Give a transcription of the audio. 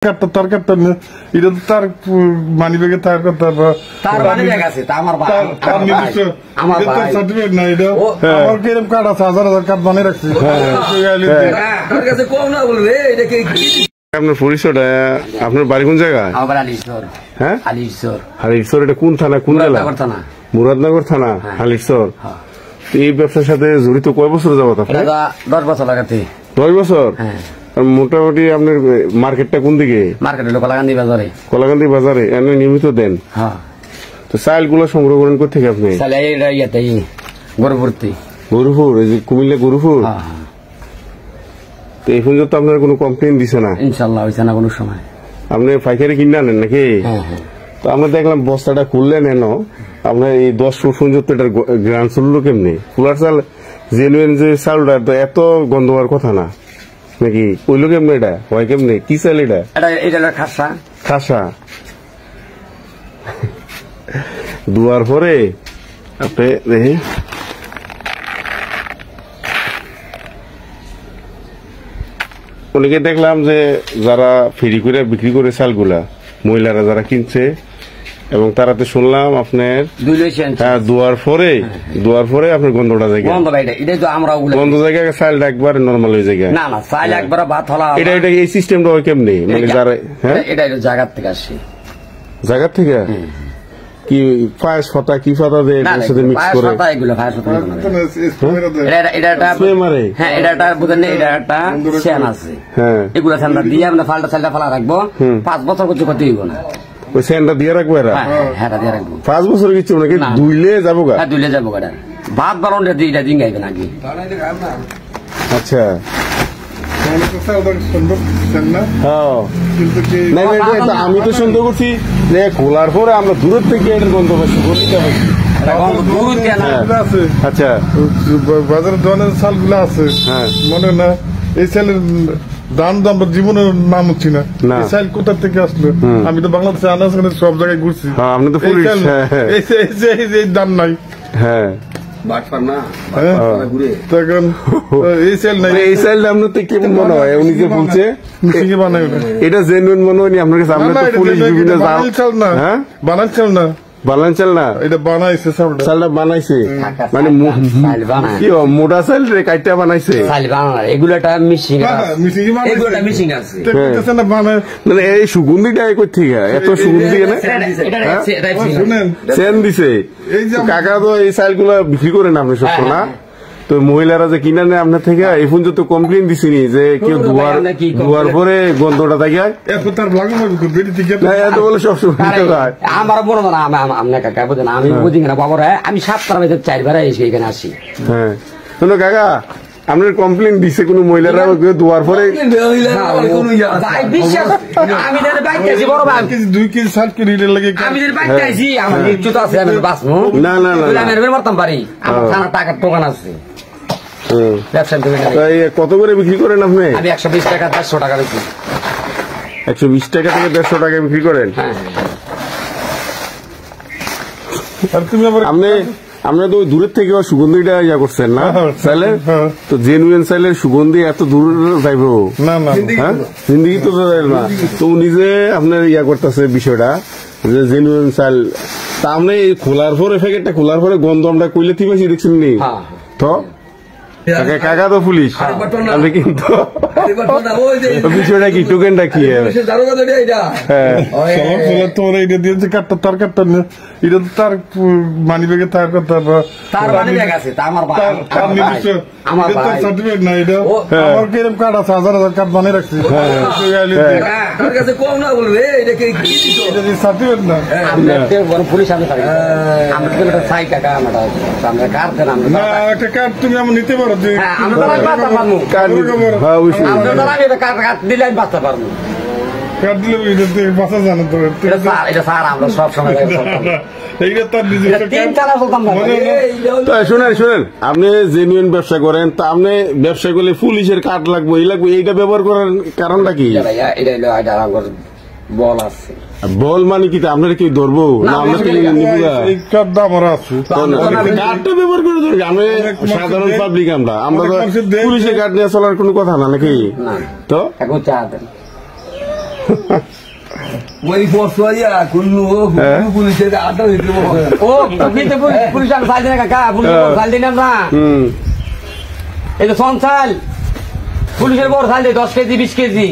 তার কাটতে এটা তো তার মানি ব্যাগে তার করতে সার্টিফিকেট না এটা আমার কিরকম কার্ড আছে 1000 কার্ড বানিয়ে রাখছি। আপনার পরিচয়টা, আপনার বাড়ি কোন জায়গায়? হ্যাঁ, হালিশহর। এটা কোন থানা, কোন জেলা? মুরাদনগর থানা, হালিশহর। এই ব্যবসার সাথে জড়িত কয় বছর যাবত? 10 বছর লাগাতে। 10 বছর? মোটামুটি আপনার মার্কেটটা কোন দিকে? মার্কেট হলো কলাকান্দি বাজারে। কলাকান্দি বাজারে আপনি নিয়মিত দেন? হ্যাঁ। তো চাল গুলো সংগ্রহ করেন কোথেকে আপনি? গরুপুর, এই যে কুমিল্লা গরুপুর। তো এই পর্যন্ত আপনার কোনো কমপ্লেন দিছে না? ইনশাল্লাহ হয়েছে না কোনো সময়। আপনি পাইকারি কিনে আনেন নাকি? তো আমরা দেখলাম বস্তাটা খুললেন এন, আপনার এই 10 ফুট পর্যন্ত এটার গ্রান চললো কেমনি? ফুলার চাল জেনুইন যে চালটা তো এত গন্ধ হওয়ার কথা না নাকি? কইলো কেমনি এটা হয় কেমনি? কি চাল এটা? খাসা খাসা দুয়ার পরে আপনি দেখি অনেকে দেখলাম যে যারা ফেরি করে বিক্রি করে চালগুলা মহিলারা যারা কিনছে, এবং তারাতে শুনলাম আপনার দুয়ার পরে আপনার গন্ধটা জায়গা গন্ধ জায়গা চালটা একবার নর্মাল হয়ে জায়গা এটা এই সিস্টেমটা হয় কেমনি? মানে যারা এটা জায়গার থেকে আসে, জায়গার থেকে কি ফায়াস ফাতা কি ফাতা দেয় এর সাথে মিক্স করে এগুলো এগুলো ঠান্ডা দিয়ে আমরা ফালটা চালটা ফালা রাখবো 5 বছর করতে করতে হইব না। ওই স্যান্ডটা দিয়ে রাখবো এরা? হ্যাঁ দিয়ে রাখবো 5 বছর কিছু নাকি? দুইলে যাবো গা? দুইলে যাবো গা। ভাত বারণটা দুইটা দিন গাইবে নাকি? আচ্ছা আমি তো সন্দেহ করছি যে খোলার পরে আমরা দূরের থেকে এটার গন্ধ পাচ্ছি। আচ্ছা বাজারে ধরনের চাল গুলো আছে মনে না, এই চালের দাম তো আমরা জীবনের নাম হচ্ছি না। এই চাল কোথা থেকে আসলো? আমি তো বাংলাদেশে আনাজ সব জায়গায় ঘুরছি, আপনি তো এই দাম নাই। হ্যাঁ কেমন মনে হয় উনি যে বলছে এটা জেনুইন মনে হয়নি আপনার কাছে? আপনার পুলিশ বিভিন্ন বানাল চাল না, বানান চাল না, এটা বানাইছে চালটা বানাইছে মানে কি মোটা চাল রে কাইটা বানাইছে এগুলো একটা মিশিং আছে মানে এই সুগন্ধিটা কোথেকে এত সুগন্ধি সেন দিছে? কাকা তো এই চাল গুলা বিক্রি করেন আপনি সত্য না? তো মহিলারা যে কিনা নেয় আপনার থেকে এই পর্যন্ত কমপ্লেন দিছিনি যে কেউ ধোয়ার পরে গন্ধটা থাকে? বলে সবসময় আমার বড় না আপনার কাকা বোঝেন, আমি বুঝি না বাবার। আমি 7টার বাজে 4 বার এসে এখানে আসি। হ্যাঁ শোনো কাকা, আপনার কমপ্লেন দিছে কোন মহিলারা ধোয়ার পরে? না না মারতাম পারি, টাকার দোকান আছে। কত করে বিক্রি করেন আপনি? আমি 120 টাকা 150 টাকা বিক্রি। 120 টাকা থেকে 150 টাকা বিক্রি করেন? আপনি তো দূরের থেকে সুগন্ধিটা ইয়া করছেন না চাইলের? তো জেনুইন চাইলের সুগন্ধি এত দূর যাইব না? জিন্দগি তো না। তো নিজে আপনার ইয়া করতেছে বিষয়টা যে জেনুইন চাল। তা আপনি খোলার পরে প্যাকেটটা খোলার পরে গন্ধ আমরা কইলে ঠিক আছে দেখছেন নি? তো কাকা তো পুলিশ আপনি কিন্তু বিষয়টা কি টোকেনটা কি? তোমার এটা দিয়েছে কাটটা তার কাটটা এটা তো তার মানি ব্যাগে তার করতে সার্টিফিকেট না এটা আমার কিরকম কার্ড আছে 1000 কার্ড বানিয়ে রাখছি। সার্টিফিকেট না পুলিশ একটা কার্ড তুমি আমার নিতে পারো? শুনেন আপনি জেনুইন ব্যবসা করেন, তা আপনি ব্যবসা করলে পুলিশের কার্ড লাগবে এই লাগবে, এইটা ব্যবহার করার কারণটা কি? বল আছে বল মানে কি আপনারা কি ধরবো না? আমরা কার্ডটা ব্যবহার করে ধরবো আমি সাধারণ পাবলিক, আমরা তো পুলিশের কার্ড নিয়ে চলার কোনো কথা না নাকি? তো ওই পরশুয়া কুল্লু পুলিশের আড্ডা হইতে ও কিন্তু পুলিশ আমি চাল দিই না কাকা পুলিশ চাল দিই না আমরা এই তো সন চাল পুলিশের বড় চাল দিই 10 কেজি 20 কেজি